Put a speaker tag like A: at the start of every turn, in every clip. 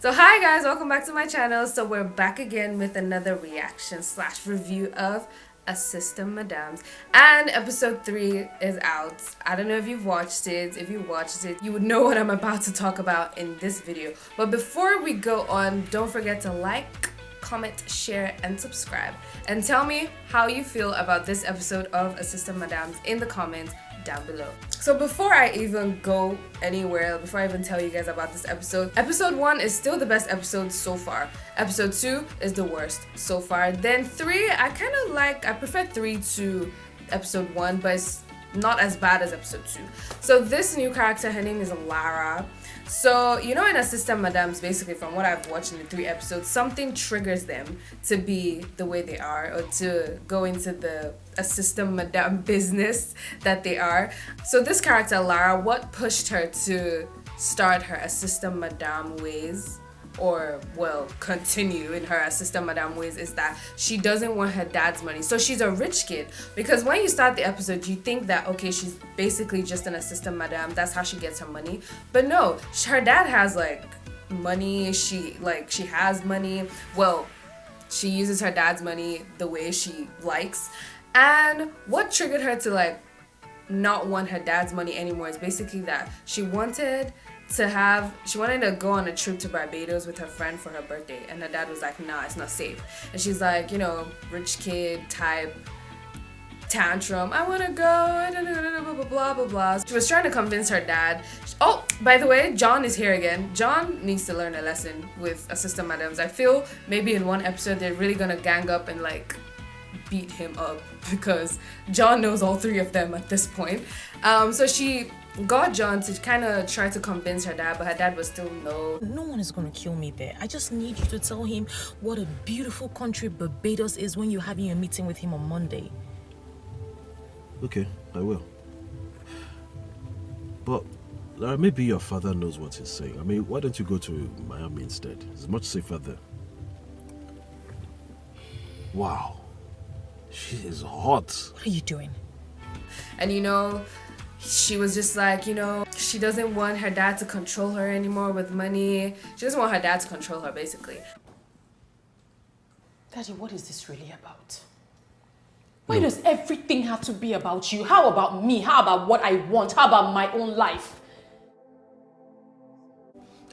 A: So hi guys, welcome back to my channel. So we're back again with another reaction / review of Assistant Madams, and episode 3 is out. I don't know if you've watched it. If you watched it, you would know what I'm about to talk about in this video. But before we go on, don't forget to like, comment, share, and subscribe. And tell me how you feel about this episode of Assistant Madams in the comments down below. So before I even go anywhere, before I even tell you guys about this episode 1 is still the best episode so far. Episode 2 is the worst so far. Then 3, I prefer 3 to episode 1, but it's not as bad as episode 2. So this new character, her name is Lara. So, you know, in Assistant Madams, basically from what I've watched in the 3 episodes, something triggers them to be the way they are, or to go into the Assistant Madam business that they are. So this character, Lara, what pushed her to start her Assistant Madam ways, or well, continue in her Assistant Madam ways, is that she doesn't want her dad's money. So she's a rich kid, because when you start the episode you think that okay, she's basically just an Assistant Madam, that's how she gets her money. But no, her dad has like money. She has money. Well, she uses her dad's money the way she likes. And what triggered her to like not want her dad's money anymore is basically that she wanted to go on a trip to Barbados with her friend for her birthday, and her dad was like, nah, it's not safe. And she's like, you know, rich kid type tantrum, I want to go, blah blah blah blah blah. She was trying to convince her dad. Oh, by the way, John is here again. John needs to learn a lesson with Assistant Madams. I feel maybe in one episode they're really gonna gang up and like beat him up, because John knows all 3 of them at this point. So she got John to kind of try to convince her dad, but her dad was still no.
B: No one is going to kill me there. I just need you to tell him what a beautiful country Barbados is when you're having a meeting with him on Monday.
C: Okay, I will. But Lara, maybe your father knows what he's saying. I mean, why don't you go to Miami instead? It's much safer there. Wow. She is hot.
B: What are you doing?
A: And you know, she was just like, you know, she doesn't want her dad to control her anymore with money. She doesn't want her dad to control her, basically.
D: Daddy, what is this really about? Why does everything have to be about you? How about me? How about what I want? How about my own life?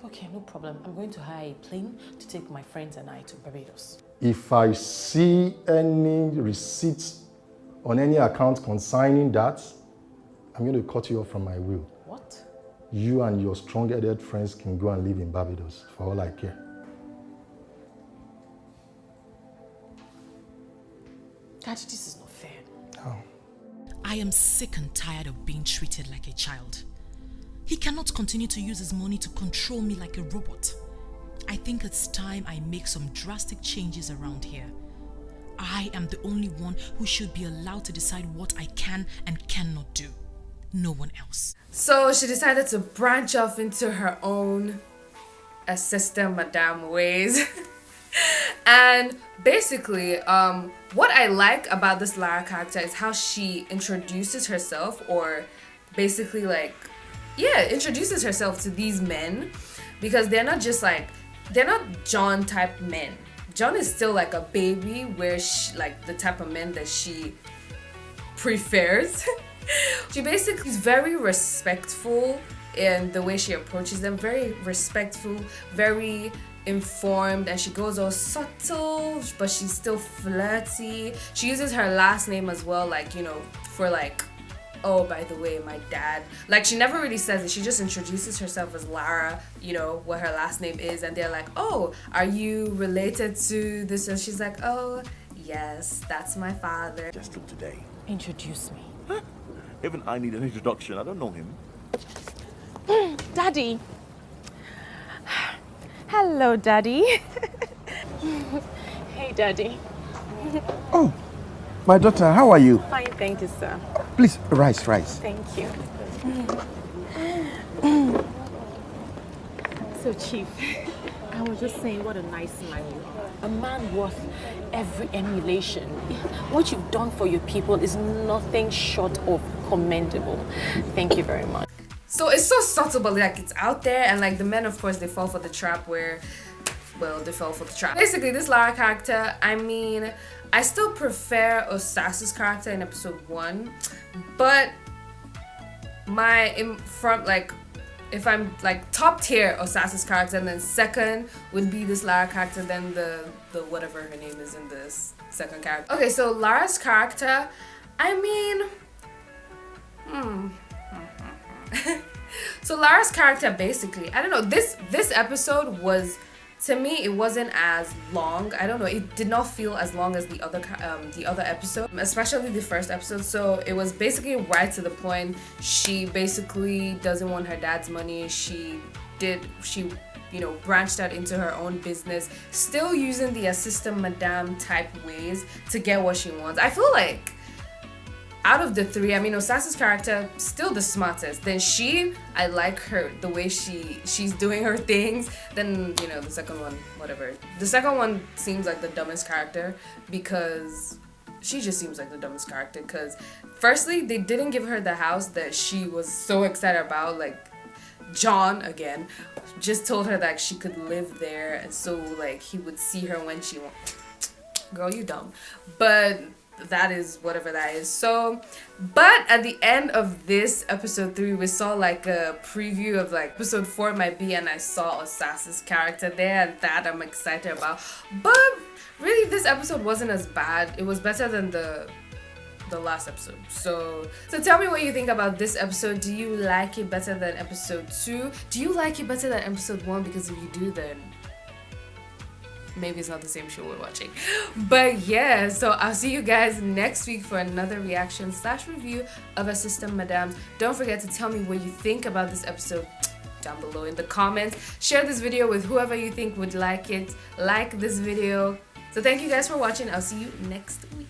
D: Okay, no problem. I'm going to hire a plane to take my friends and I to Barbados.
E: If I see any receipts on any account concerning that, I'm going to cut you off from my will.
D: What?
E: You and your strong-headed friends can go and live in Barbados, for all I care.
D: Daddy, this is not fair.
E: Oh.
B: I am sick and tired of being treated like a child. He cannot continue to use his money to control me like a robot. I think it's time I make some drastic changes around here. I am the only one who should be allowed to decide what I can and cannot do. No one else.
A: So she decided to branch off into her own Assistant Madam ways. And basically, what I like about this Lara character is how she introduces herself, or basically like, yeah, introduces herself to these men, because they're not John type men. John is still like a baby, where she, like the type of men that she prefers. She basically is very respectful in the way she approaches them, very respectful, very informed, and she goes all subtle, but she's still flirty. She uses her last name as well, like, you know, for like, oh, by the way, my dad. Like, she never really says it. She just introduces herself as Lara, you know, what her last name is, and they're like, oh, are you related to this? And she's like, oh, yes, that's my father.
F: Just look today.
D: Introduce me.
F: Huh? Even I need an introduction. I don't know him.
D: Daddy. Hello, Daddy. Hey, Daddy.
G: Oh, my daughter, how are you?
D: Fine, thank you, sir.
G: Please, rise.
D: Thank you. So, Chief, I was just saying what a nice man you are. A man worth every emulation. What you've done for your people is nothing short of commendable. Thank you very much.
A: So it's so subtle, but like it's out there, and like the men, of course, they fall for the trap where, well, they fell for the trap. Basically, this Lara character, I mean, I still prefer Osasa's character in episode 1, but if I'm like top tier Osasa's character, and then second would be this Lara character, then the whatever her name is in this second character. Okay, so Lara's character, I mean, so Lara's character, basically, I don't know, this episode was, to me, it wasn't as long. I don't know, it did not feel as long as the other episode, especially the first episode. So it was basically right to the point. She basically doesn't want her dad's money. She branched out into her own business, still using the assistant madam type ways to get what she wants. I feel like out of the three, I mean, Osasa's character still the smartest. Then I like her, the way she's doing her things. Then, you know, the second one, whatever. The second one seems like the dumbest character, because she just seems like the dumbest character. Because firstly, they didn't give her the house that she was so excited about. Like, John, again, just told her that she could live there, and so like he would see her when she wants. Girl, you dumb. But that is whatever that is. So, but at the end of this episode 3, we saw like a preview of like episode 4 might be, and I saw Osasa's character there, and that I'm excited about. But really, this episode wasn't as bad. It was better than the last episode. So tell me what you think about this episode. Do you like it better than episode 2? Do you like it better than episode 1? Because if you do, then maybe it's not the same show we're watching. But yeah, so I'll see you guys next week for another reaction / review of Assistant Madams. Don't forget to tell me what you think about this episode down below in the comments. Share this video with whoever you think would like it. Like this video. So thank you guys for watching. I'll see you next week.